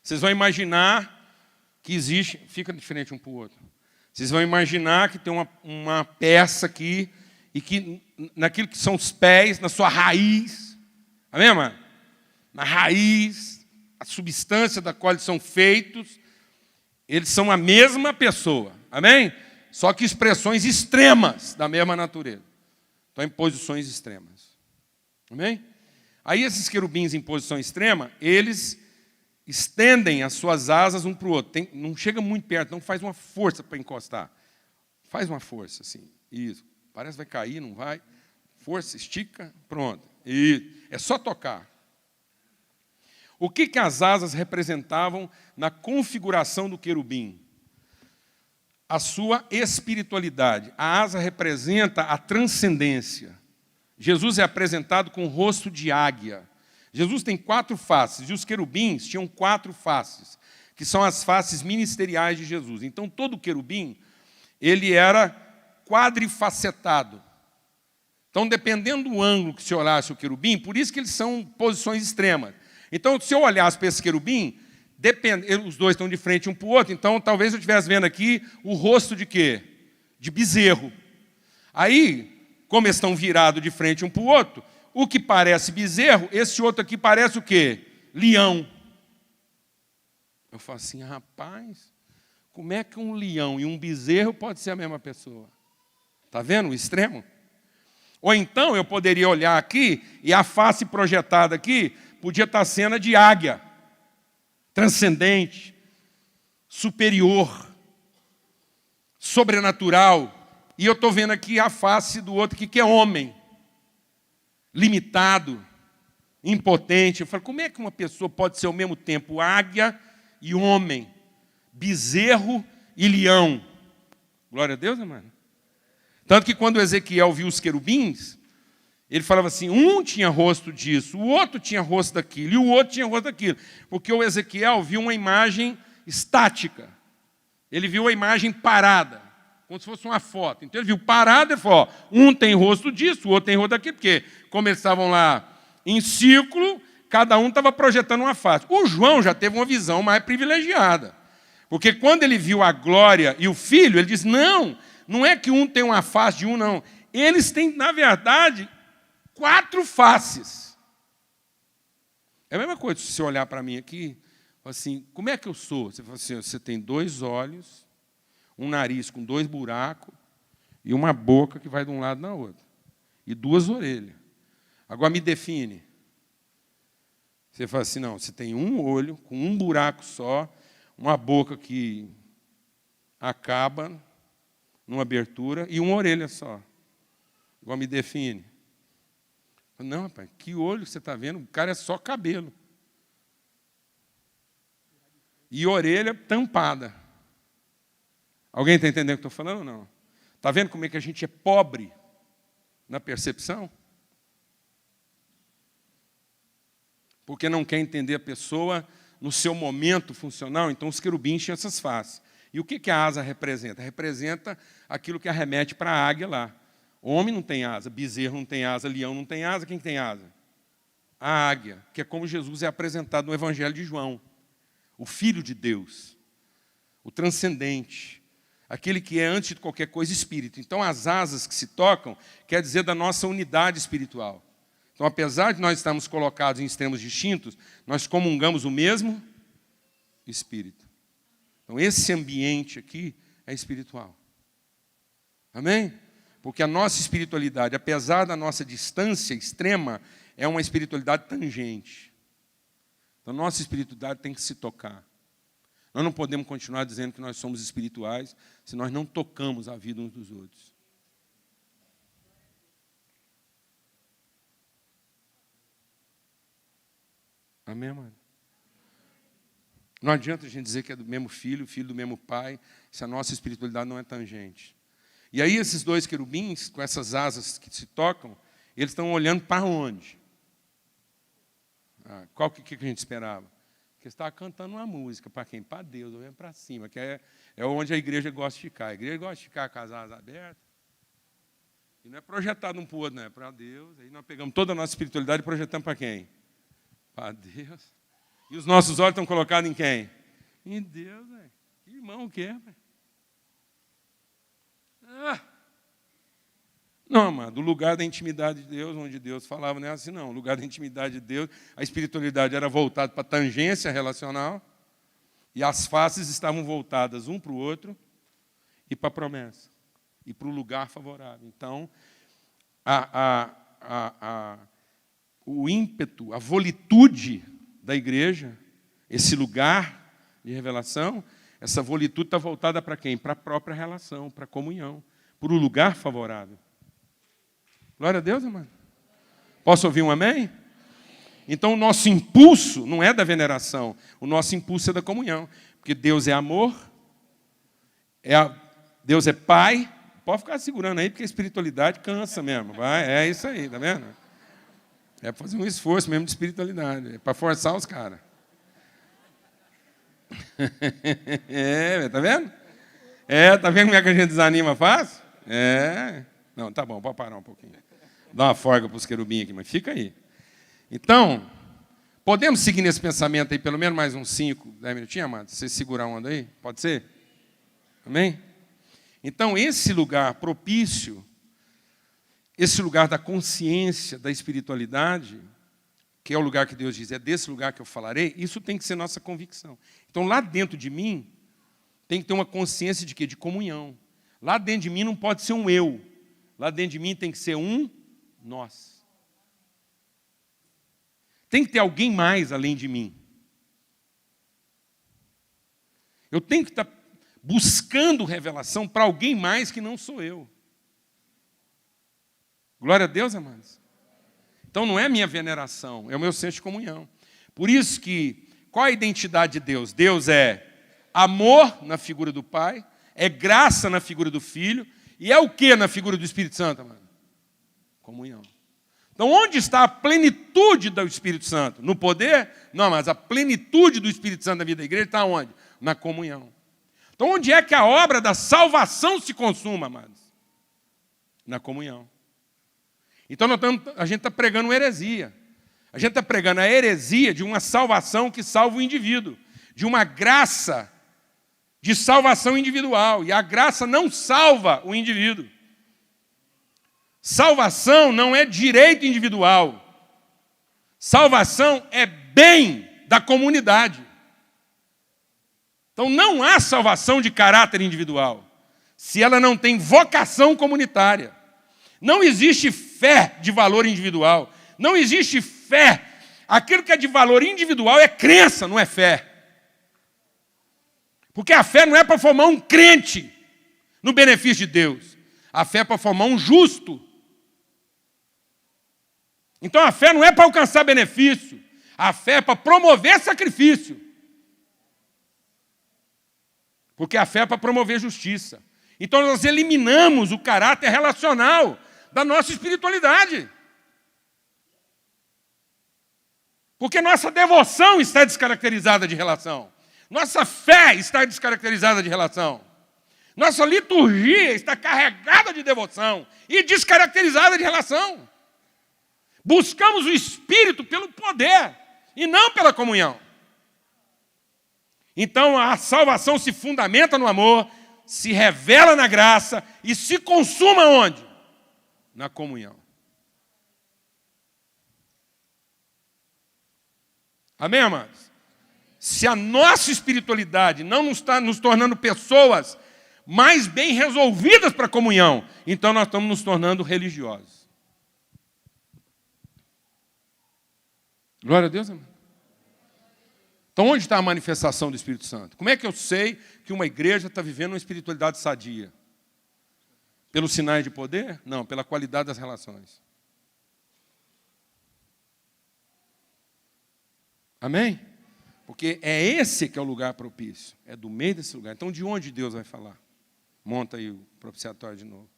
vocês vão imaginar que existe... Fica diferente um para o outro. Vocês vão imaginar que tem uma peça aqui, e que naquilo que são os pés, na sua raiz, amém, irmã? Na raiz, a substância da qual eles são feitos, eles são a mesma pessoa, amém? Só que expressões extremas da mesma natureza. Estão em posições extremas, amém? Aí esses querubins em posição extrema, eles estendem as suas asas um para o outro. Não chega muito perto, não faz uma força para encostar. Faz uma força, assim. Isso. Parece que vai cair, não vai. Força, estica, pronto. E é só tocar. O que as asas representavam na configuração do querubim? A sua espiritualidade. A asa representa a transcendência. Jesus é apresentado com o rosto de águia. Jesus tem 4 faces, e os querubins tinham 4 faces, que são as faces ministeriais de Jesus. Então, todo querubim, ele era quadrifacetado. Então, dependendo do ângulo que se olhasse o querubim, por isso que eles são posições extremas. Então, se eu olhasse para esse querubim, os dois estão de frente um para o outro, então talvez eu estivesse vendo aqui o rosto de quê? De bezerro. Aí, como eles estão virados de frente um para o outro, o que parece bezerro, esse outro aqui parece o quê? Leão. Eu falo assim, rapaz, como é que um leão e um bezerro pode ser a mesma pessoa? Está vendo o extremo? Ou então eu poderia olhar aqui e a face projetada aqui podia estar sendo a de águia, transcendente, superior, sobrenatural. E eu estou vendo aqui a face do outro aqui, que é homem, limitado, impotente. Eu falo, como é que uma pessoa pode ser ao mesmo tempo águia e homem, bezerro e leão? Glória a Deus, irmão. Tanto que quando Ezequiel viu os querubins, ele falava assim, um tinha rosto disso, o outro tinha rosto daquilo, e o outro tinha rosto daquilo. Porque o Ezequiel viu uma imagem estática. Ele viu a imagem parada. como se fosse uma foto. Então ele viu parado e falou, um tem rosto disso, o outro tem rosto daquilo, porque como eles estavam lá em círculo, cada um estava projetando uma face. O João já teve uma visão mais privilegiada. Porque quando ele viu a glória e o filho, ele disse, não é que um tem uma face de um, não. Eles têm, na verdade, 4 faces. É a mesma coisa se você olhar para mim aqui, assim, como é que eu sou? Você fala assim, você tem 2 olhos, um nariz com 2 buracos e uma boca que vai de um lado na outra. E 2 orelhas. Agora me define. Você fala assim, não, você tem um olho com um buraco só, uma boca que acaba numa abertura e uma orelha só. Agora me define. Não, rapaz, que olho você está vendo? O cara é só cabelo. E orelha tampada. Alguém está entendendo o que eu estou falando ou não? Está vendo como é que a gente é pobre na percepção? Porque não quer entender a pessoa no seu momento funcional, então os querubins tinham essas faces. E o que a asa representa? Representa aquilo que arremete para a águia lá. Homem não tem asa, bezerro não tem asa, leão não tem asa, quem tem asa? A águia, que é como Jesus é apresentado no Evangelho de João. O Filho de Deus, o transcendente, aquele que é, antes de qualquer coisa, espírito. Então, as asas que se tocam quer dizer da nossa unidade espiritual. Então, apesar de nós estarmos colocados em extremos distintos, nós comungamos o mesmo Espírito. Então, esse ambiente aqui é espiritual. Amém? Porque a nossa espiritualidade, apesar da nossa distância extrema, é uma espiritualidade tangente. Então, nossa espiritualidade tem que se tocar. Nós não podemos continuar dizendo que nós somos espirituais se nós não tocamos a vida uns dos outros. Amém, mano? Não adianta a gente dizer que é do mesmo filho do mesmo pai, se a nossa espiritualidade não é tangente. E aí esses 2 querubins, com essas asas que se tocam, eles estão olhando para onde? Qual que a gente esperava? Que eles estavam cantando uma música, para quem? Para Deus, olhando para cima, que é onde a igreja gosta de ficar. A igreja gosta de ficar com as asas abertas. E não é projetado um para o outro, não, é para Deus. Aí nós pegamos toda a nossa espiritualidade e projetamos para quem? Para Deus. E os nossos olhos estão colocados em quem? Em Deus, velho. Que irmão que é, velho? Não, amado, o lugar da intimidade de Deus, onde Deus falava, não é assim, não. O lugar da intimidade de Deus, a espiritualidade era voltada para a tangência relacional e as faces estavam voltadas um para o outro e para a promessa e para o lugar favorável. Então, o ímpeto, a volitude da igreja, esse lugar de revelação, essa volitude está voltada para quem? Para a própria relação, para a comunhão, para o lugar favorável. Glória a Deus, irmão. Posso ouvir um amém? Então, o nosso impulso não é da veneração, o nosso impulso é da comunhão. Porque Deus é amor, Deus é Pai. Pode ficar segurando aí, porque a espiritualidade cansa mesmo. Vai, é isso aí, tá vendo? É fazer um esforço mesmo de espiritualidade, é para forçar os caras. Tá vendo? Tá vendo como é que a gente desanima fácil? Não, tá bom, pode parar um pouquinho. Dá uma folga para os querubins aqui, mas fica aí. Então, podemos seguir nesse pensamento aí, pelo menos mais uns 5, 10 minutinhos, amado? Se você segurar uma onda aí, pode ser? Amém? Então, esse lugar propício, esse lugar da consciência, da espiritualidade, que é o lugar que Deus diz, é desse lugar que eu falarei, isso tem que ser nossa convicção. Então, lá dentro de mim, tem que ter uma consciência de quê? De comunhão. Lá dentro de mim não pode ser um eu. Lá dentro de mim tem que ser um nós. Tem que ter alguém mais além de mim. Eu tenho que estar buscando revelação para alguém mais que não sou eu. Glória a Deus, amados. Então não é minha veneração, é o meu senso de comunhão. Por isso que, qual a identidade de Deus? Deus é amor na figura do Pai, é graça na figura do Filho, e é o que na figura do Espírito Santo, amado? Comunhão. Então, onde está a plenitude do Espírito Santo? No poder? Não, mas a plenitude do Espírito Santo na vida da igreja está onde? Na comunhão. Então, onde é que a obra da salvação se consuma, amados? Na comunhão. Então, a gente está pregando uma heresia. A gente está pregando a heresia de uma salvação que salva o indivíduo, de uma graça de salvação individual. E a graça não salva o indivíduo. Salvação não é direito individual. Salvação é bem da comunidade. Então não há salvação de caráter individual se ela não tem vocação comunitária. Não existe fé de valor individual. Não existe fé. Aquilo que é de valor individual é crença, não é fé. Porque a fé não é para formar um crente no benefício de Deus. A fé é para formar um justo. Então a fé não é para alcançar benefício. A fé é para promover sacrifício. Porque a fé é para promover justiça. Então nós eliminamos o caráter relacional da nossa espiritualidade. Porque nossa devoção está descaracterizada de relação. Nossa fé está descaracterizada de relação. Nossa liturgia está carregada de devoção e descaracterizada de relação. Buscamos o Espírito pelo poder e não pela comunhão. Então a salvação se fundamenta no amor, se revela na graça e se consuma onde? Na comunhão. Amém, amados? Se a nossa espiritualidade não está nos tornando pessoas mais bem resolvidas para a comunhão, então nós estamos nos tornando religiosos. Glória a Deus, amém. Então, onde está a manifestação do Espírito Santo? Como é que eu sei que uma igreja está vivendo uma espiritualidade sadia? Pelos sinais de poder? Não, pela qualidade das relações. Amém? Porque é esse que é o lugar propício. É do meio desse lugar. Então, de onde Deus vai falar? Monta aí o propiciatório de novo.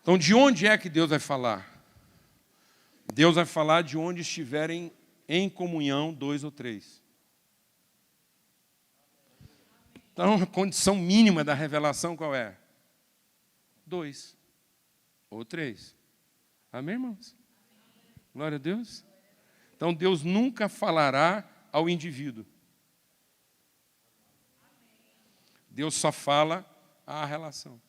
Então, de onde é que Deus vai falar? Deus vai falar de onde estiverem em comunhão 2 ou 3. Então, a condição mínima da revelação qual é? 2 ou 3. Amém, irmãos? Glória a Deus. Então, Deus nunca falará ao indivíduo. Deus só fala à relação.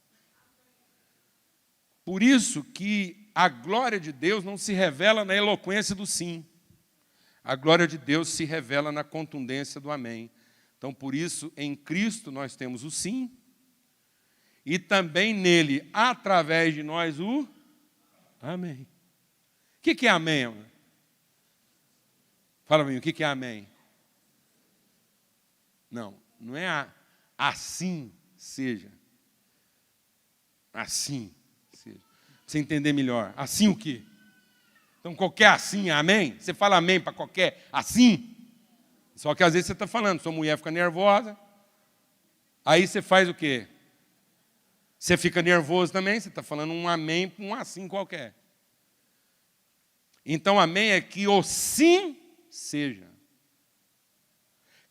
Por isso que a glória de Deus não se revela na eloquência do sim. A glória de Deus se revela na contundência do amém. Então, por isso, em Cristo nós temos o sim, e também nele, através de nós, o amém. O que é amém, irmão? Fala para mim, o que é amém? Não é assim seja. Assim seja. Para você entender melhor. Assim o quê? Então, qualquer assim é amém? Você fala amém para qualquer assim? Só que às vezes você está falando, sua mulher fica nervosa, aí você faz o quê? Você fica nervoso também, você está falando um amém para um assim qualquer. Então, amém é que o sim seja.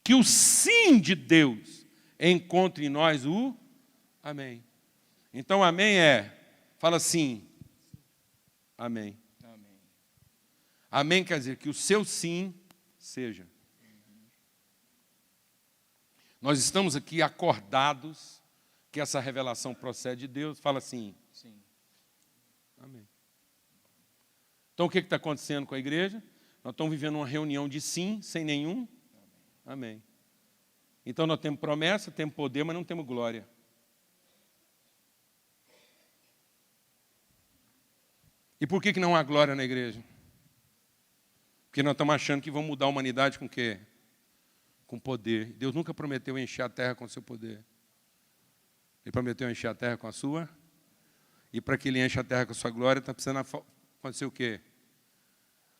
Que o sim de Deus encontre em nós o amém. Então, amém fala assim, amém. Amém quer dizer que o seu sim seja. Nós estamos aqui acordados que essa revelação procede de Deus. Fala assim. Sim. Amém. Então o que está acontecendo com a igreja? Nós estamos vivendo uma reunião de sim, sem nenhum. Amém. Então nós temos promessa, temos poder, mas não temos glória. E por que não há glória na igreja? Porque nós estamos achando que vamos mudar a humanidade com o quê? Com poder. Deus nunca prometeu encher a terra com o seu poder. Ele prometeu encher a terra com a sua. E para que ele enche a terra com a sua glória, está precisando acontecer o quê?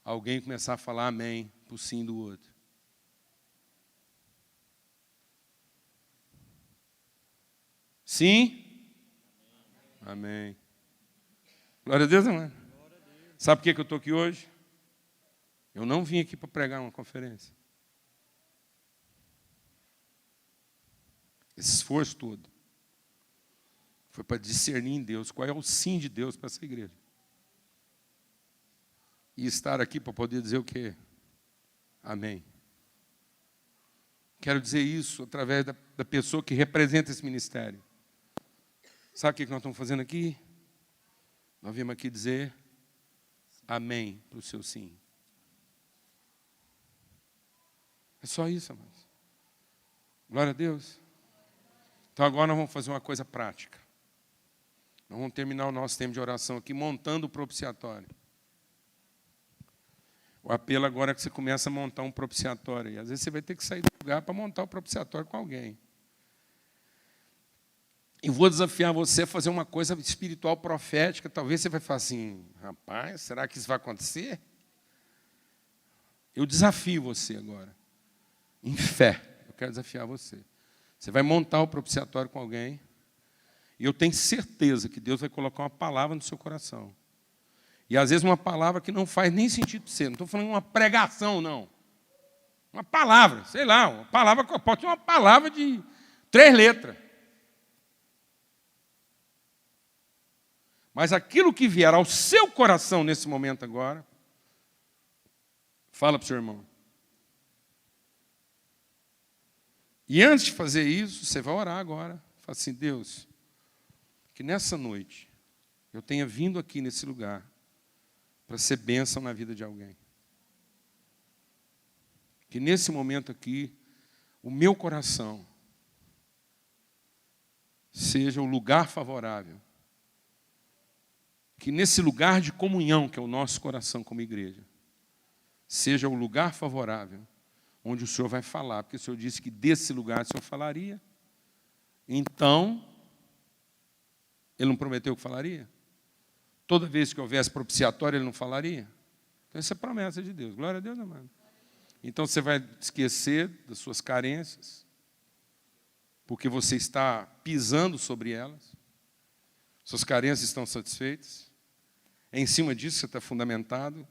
Alguém começar a falar amém para o sim do outro. Sim? Amém. Glória a Deus, amém. Sabe por que eu estou aqui hoje? Eu não vim aqui para pregar uma conferência. esse esforço todo, foi para discernir em Deus qual é o sim de Deus para essa igreja. E estar aqui para poder dizer o quê? Amém. Quero dizer isso através da pessoa que representa esse ministério. Sabe o que nós estamos fazendo aqui? Nós viemos aqui dizer amém para o seu sim. É só isso, amados. Glória a Deus. Então agora nós vamos fazer uma coisa prática. Nós vamos terminar o nosso tempo de oração aqui montando o propiciatório. O apelo agora é que você começa a montar um propiciatório. E às vezes você vai ter que sair do lugar para montar o propiciatório com alguém. E vou desafiar você a fazer uma coisa espiritual profética. Talvez você vai falar assim, rapaz, será que isso vai acontecer? Eu desafio você agora. Em fé, eu quero desafiar você. Você vai montar o propiciatório com alguém. E eu tenho certeza que Deus vai colocar uma palavra no seu coração. E às vezes uma palavra que não faz nem sentido para você. Não estou falando uma pregação, não. Uma palavra, sei lá, uma palavra, pode ser uma palavra de 3 letras. Mas aquilo que vier ao seu coração nesse momento agora, fala para o seu irmão. E antes de fazer isso, você vai orar agora. Fala assim, Deus, que nessa noite eu tenha vindo aqui nesse lugar para ser bênção na vida de alguém. Que nesse momento aqui, o meu coração seja o lugar favorável. Que nesse lugar de comunhão, que é o nosso coração como igreja, seja o lugar favorável, onde o Senhor vai falar. Porque o Senhor disse que desse lugar o Senhor falaria. Então, Ele não prometeu que falaria? Toda vez que houvesse propiciatório, Ele não falaria? Então, essa é a promessa de Deus. Glória a Deus, amado. Então, você vai esquecer das suas carências, porque você está pisando sobre elas. Suas carências estão satisfeitas. É em cima disso que você está fundamentado,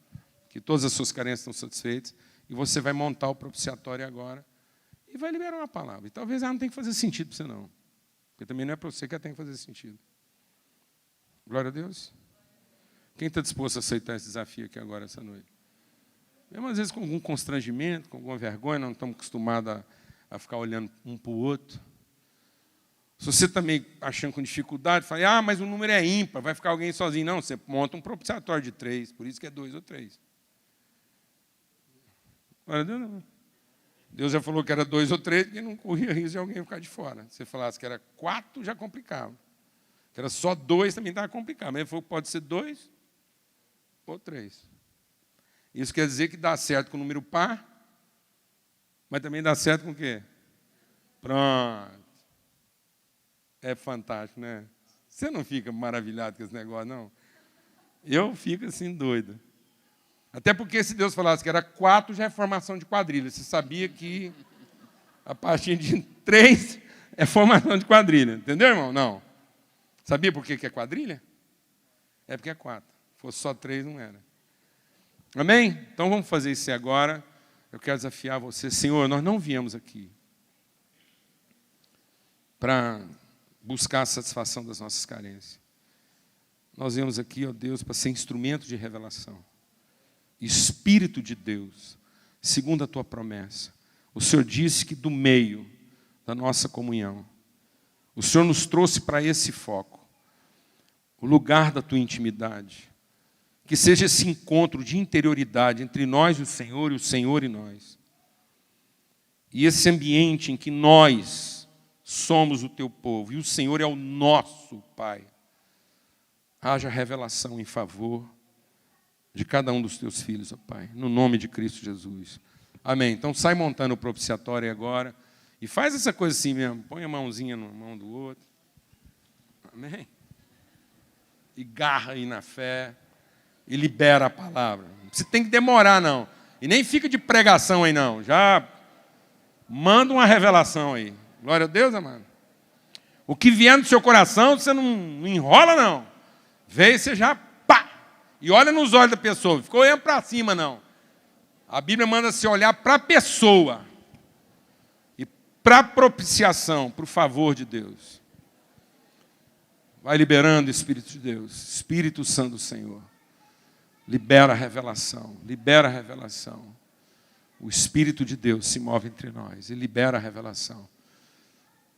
que todas as suas carências estão satisfeitas. E você vai montar o propiciatório agora e vai liberar uma palavra. E talvez ela não tenha que fazer sentido para você, não. Porque também não é para você que ela tem que fazer sentido. Glória a Deus. Quem está disposto a aceitar esse desafio aqui agora, essa noite? Mesmo às vezes com algum constrangimento, com alguma vergonha, não estamos acostumados a ficar olhando um para o outro. Se você também achando com dificuldade, fala, mas o número é ímpar, vai ficar alguém sozinho. Não, você monta um propiciatório de 3, por isso que é 2 ou 3. Glória a Deus, não. Deus já falou que era 2 ou 3, porque não corria risco de alguém ficar de fora. Se você falasse que era 4, já complicava. Que era só 2, também estava complicado. Mas ele falou que pode ser 2 ou 3. Isso quer dizer que dá certo com o número par, mas também dá certo com o quê? Pronto. É fantástico, né? Você não fica maravilhado com esse negócio, não? Eu fico assim doido. Até porque se Deus falasse que era 4, já é formação de quadrilha. Você sabia que a partir de 3 é formação de quadrilha. Entendeu, irmão? Não. Sabia por que é quadrilha? É porque é 4. Se fosse só 3, não era. Amém? Então vamos fazer isso agora. Eu quero desafiar você. Senhor, nós não viemos aqui para buscar a satisfação das nossas carências. Nós viemos aqui, ó Deus, para ser instrumento de revelação. Espírito de Deus, segundo a tua promessa. O Senhor disse que do meio da nossa comunhão, o Senhor nos trouxe para esse foco, o lugar da tua intimidade. Que seja esse encontro de interioridade entre nós e o Senhor e nós. E esse ambiente em que nós somos o teu povo e o Senhor é o nosso Pai. Haja revelação em favor de cada um dos teus filhos, ó Pai, no nome de Cristo Jesus. Amém. Então sai montando o propiciatório agora e faz essa coisa assim mesmo. Põe a mãozinha na mão do outro. Amém. E garra aí na fé e libera a palavra. Você tem que demorar, não. E nem fica de pregação aí, não. Já manda uma revelação aí. Glória a Deus, amado. O que vier no seu coração, você não enrola, não. Veio, você já pá! E olha nos olhos da pessoa. Ficou olhando para cima, não. A Bíblia manda você olhar para a pessoa. E para propiciação, para o favor de Deus. Vai liberando o Espírito de Deus, Espírito Santo do Senhor. Libera a revelação, libera a revelação. O Espírito de Deus se move entre nós e libera a revelação.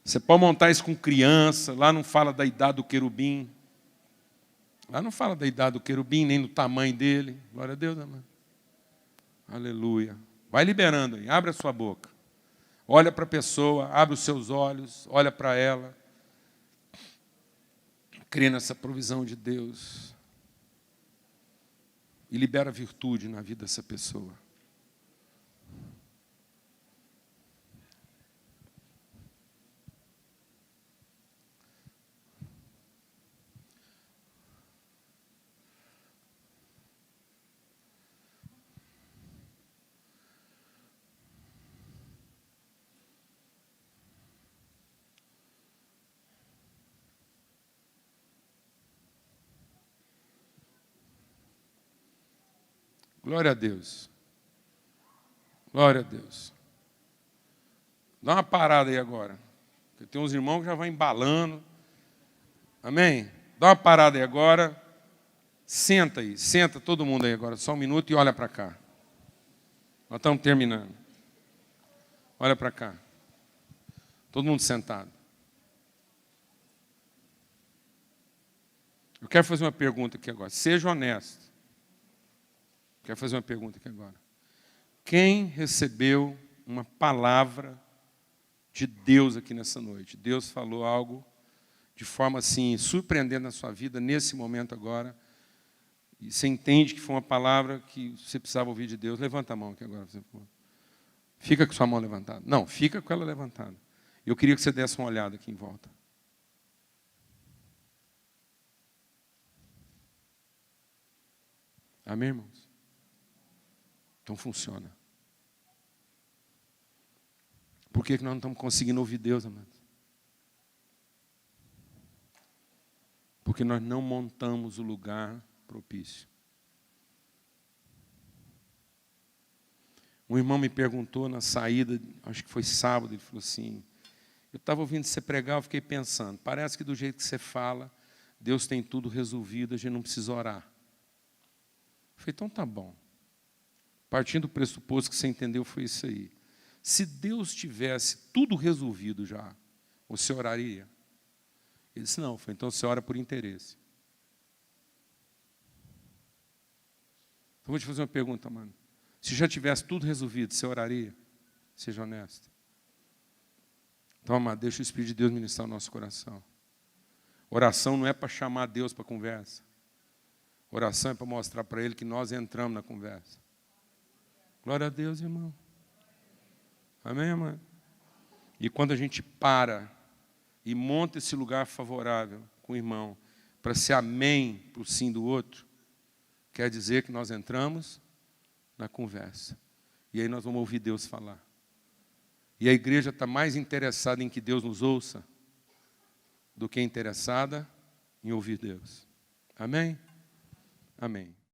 Você pode montar isso com criança, lá não fala da idade do querubim. Lá não fala da idade do querubim, nem do tamanho dele. Glória a Deus, amém. Aleluia. Vai liberando aí, abre a sua boca. Olha para a pessoa, abre os seus olhos, olha para ela. Crê nessa provisão de Deus. E libera virtude na vida dessa pessoa. Glória a Deus. Glória a Deus. Dá uma parada aí agora. Porque tem uns irmãos que já vão embalando. Amém? Dá uma parada aí agora. Senta aí. Senta todo mundo aí agora. Só um minuto e olha para cá. Nós estamos terminando. Olha para cá. Todo mundo sentado. Eu quero fazer uma pergunta aqui agora. Seja honesto. Quero fazer uma pergunta aqui agora. Quem recebeu uma palavra de Deus aqui nessa noite? Deus falou algo de forma assim, surpreendente na sua vida, nesse momento agora. E você entende que foi uma palavra que você precisava ouvir de Deus. Levanta a mão aqui agora. Fica com sua mão levantada. Não, fica com ela levantada. Eu queria que você desse uma olhada aqui em volta. Amém, irmãos? Então funciona. Por que nós não estamos conseguindo ouvir Deus, amados? Porque nós não montamos o lugar propício. Um irmão me perguntou na saída, acho que foi sábado, ele falou assim, eu estava ouvindo você pregar, eu fiquei pensando, parece que do jeito que você fala, Deus tem tudo resolvido, a gente não precisa orar. Eu falei, então tá bom. Partindo do pressuposto que você entendeu, foi isso aí. Se Deus tivesse tudo resolvido já, você oraria? Ele disse, não. Eu falei, então você ora por interesse. Então vou te fazer uma pergunta, mano. Se já tivesse tudo resolvido, você oraria? Seja honesto. Então, amado, deixa o Espírito de Deus ministrar o nosso coração. Oração não é para chamar Deus para conversa. Oração é para mostrar para Ele que nós entramos na conversa. Glória a Deus, irmão. Amém, irmão? E quando a gente para e monta esse lugar favorável com o irmão, para ser amém para o sim do outro, quer dizer que nós entramos na conversa. E aí nós vamos ouvir Deus falar. E a igreja está mais interessada em que Deus nos ouça do que interessada em ouvir Deus. Amém? Amém.